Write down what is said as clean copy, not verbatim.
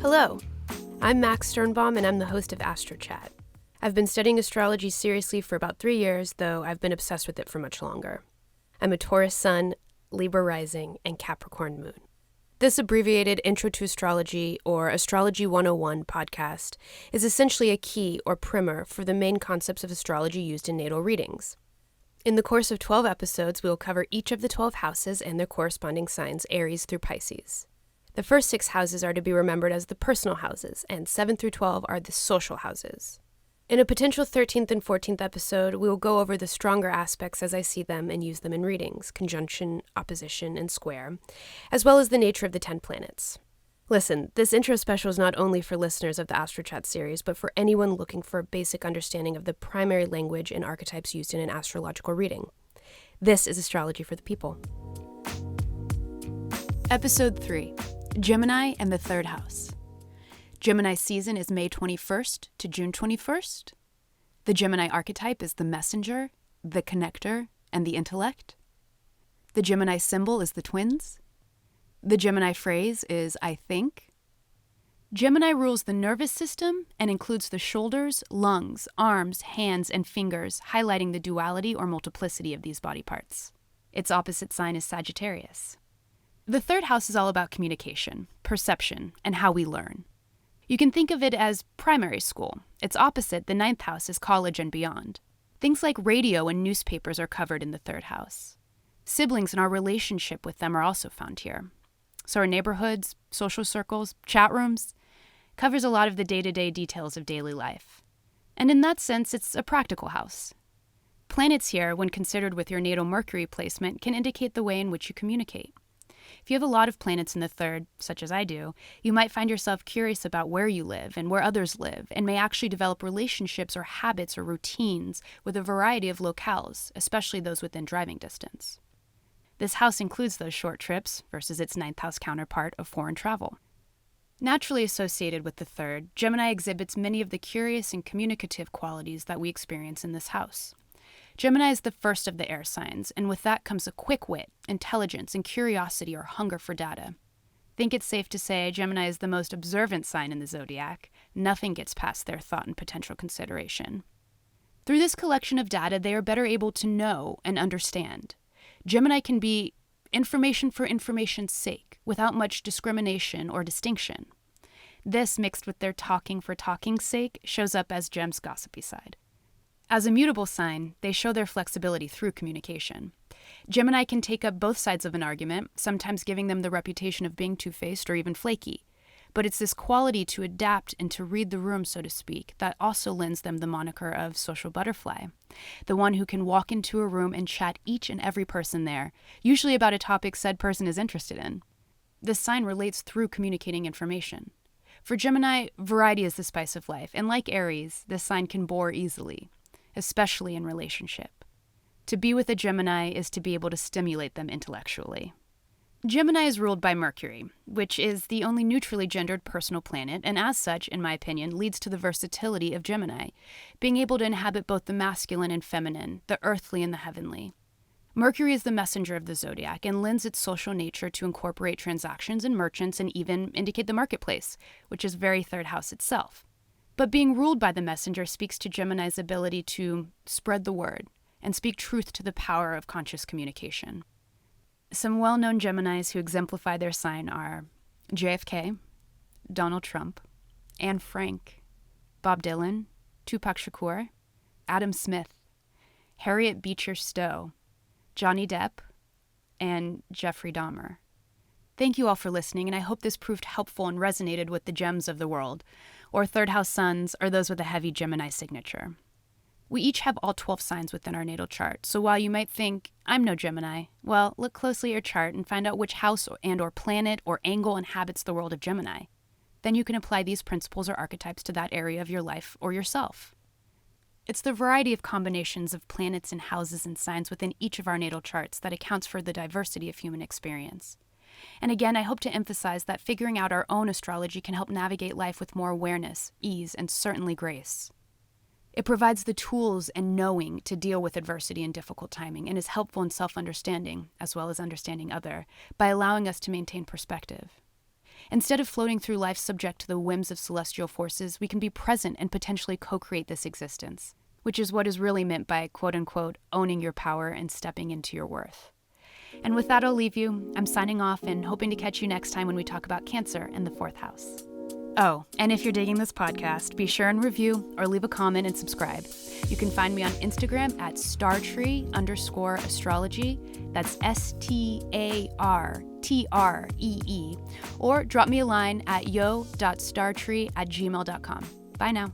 Hello, I'm Max Sternbaum and I'm the host of ASTROCHAT. I've been studying astrology seriously for about 3 years, though I've been obsessed with it for much longer. I'm a Taurus sun, Libra rising, and Capricorn moon. This abbreviated Intro to Astrology, or Astrology 101 podcast, is essentially a key or primer for the main concepts of astrology used in natal readings. In the course of 12 episodes, we will cover each of the 12 houses and their corresponding signs, Aries through Pisces. The first 6 houses are to be remembered as the personal houses, and 7 through 12 are the social houses. In a potential 13th and 14th episode, we will go over the stronger aspects as I see them and use them in readings, conjunction, opposition, and square, as well as the nature of the 10 planets. Listen, this intro special is not only for listeners of the AstroChat series, but for anyone looking for a basic understanding of the primary language and archetypes used in an astrological reading. This is Astrology for the People. Episode 3. Gemini and the Third House. Gemini season is May 21st to June 21st. The Gemini archetype is the messenger, the connector, and the intellect. The Gemini symbol is the twins. The Gemini phrase is I think. Gemini rules the nervous system and includes the shoulders, lungs, arms, hands, and fingers, highlighting the duality or multiplicity of these body parts. Its opposite sign is Sagittarius. The third house is all about communication, perception, and how we learn. You can think of it as primary school. Its opposite, the ninth house, is college and beyond. Things like radio and newspapers are covered in the third house. Siblings and our relationship with them are also found here. So our neighborhoods, social circles, chat rooms, covers a lot of the day-to-day details of daily life. And in that sense, it's a practical house. Planets here, when considered with your natal Mercury placement, can indicate the way in which you communicate. If you have a lot of planets in the third, such as I do, you might find yourself curious about where you live and where others live, and may actually develop relationships or habits or routines with a variety of locales, especially those within driving distance. This house includes those short trips versus its ninth house counterpart of foreign travel. Naturally associated with the third, Gemini exhibits many of the curious and communicative qualities that we experience in this house. Gemini is the first of the air signs, and with that comes a quick wit, intelligence, and curiosity or hunger for data. I think it's safe to say Gemini is the most observant sign in the zodiac. Nothing gets past their thought and potential consideration. Through this collection of data, they are better able to know and understand. Gemini can be information for information's sake, without much discrimination or distinction. This, mixed with their talking for talking's sake, shows up as Gem's gossipy side. As a mutable sign, they show their flexibility through communication. Gemini can take up both sides of an argument, sometimes giving them the reputation of being two-faced or even flaky. But it's this quality to adapt and to read the room, so to speak, that also lends them the moniker of social butterfly. The one who can walk into a room and chat each and every person there, usually about a topic said person is interested in. This sign relates through communicating information. For Gemini, variety is the spice of life, and like Aries, this sign can bore easily, especially in relationship. To be with a Gemini is to be able to stimulate them intellectually. Gemini is ruled by Mercury, which is the only neutrally gendered personal planet, and as such, in my opinion, leads to the versatility of Gemini, being able to inhabit both the masculine and feminine, the earthly and the heavenly. Mercury is the messenger of the zodiac and lends its social nature to incorporate transactions and merchants and even indicate the marketplace, which is very third house itself. But being ruled by the messenger speaks to Gemini's ability to spread the word and speak truth to the power of conscious communication. Some well-known Geminis who exemplify their sign are JFK, Donald Trump, Anne Frank, Bob Dylan, Tupac Shakur, Adam Smith, Harriet Beecher Stowe, Johnny Depp, and Jeffrey Dahmer. Thank you all for listening, and I hope this proved helpful and resonated with the gems of the world, or third house suns, or those with a heavy Gemini signature. We each have all 12 signs within our natal chart, so while you might think, I'm no Gemini, well, look closely at your chart and find out which house or planet or angle inhabits the world of Gemini. Then you can apply these principles or archetypes to that area of your life or yourself. It's the variety of combinations of planets and houses and signs within each of our natal charts that accounts for the diversity of human experience. And again, I hope to emphasize that figuring out our own astrology can help navigate life with more awareness, ease, and certainly grace. It provides the tools and knowing to deal with adversity and difficult timing, and is helpful in self-understanding, as well as understanding other, by allowing us to maintain perspective. Instead of floating through life subject to the whims of celestial forces, we can be present and potentially co-create this existence, which is what is really meant by quote-unquote owning your power and stepping into your worth. And with that, I'll leave you. I'm signing off and hoping to catch you next time when we talk about Cancer and the 4th house. Oh, and if you're digging this podcast, be sure and review or leave a comment and subscribe. You can find me on Instagram at startree_astrology. That's STARTREE. Or drop me a line at yo.startree@gmail.com. Bye now.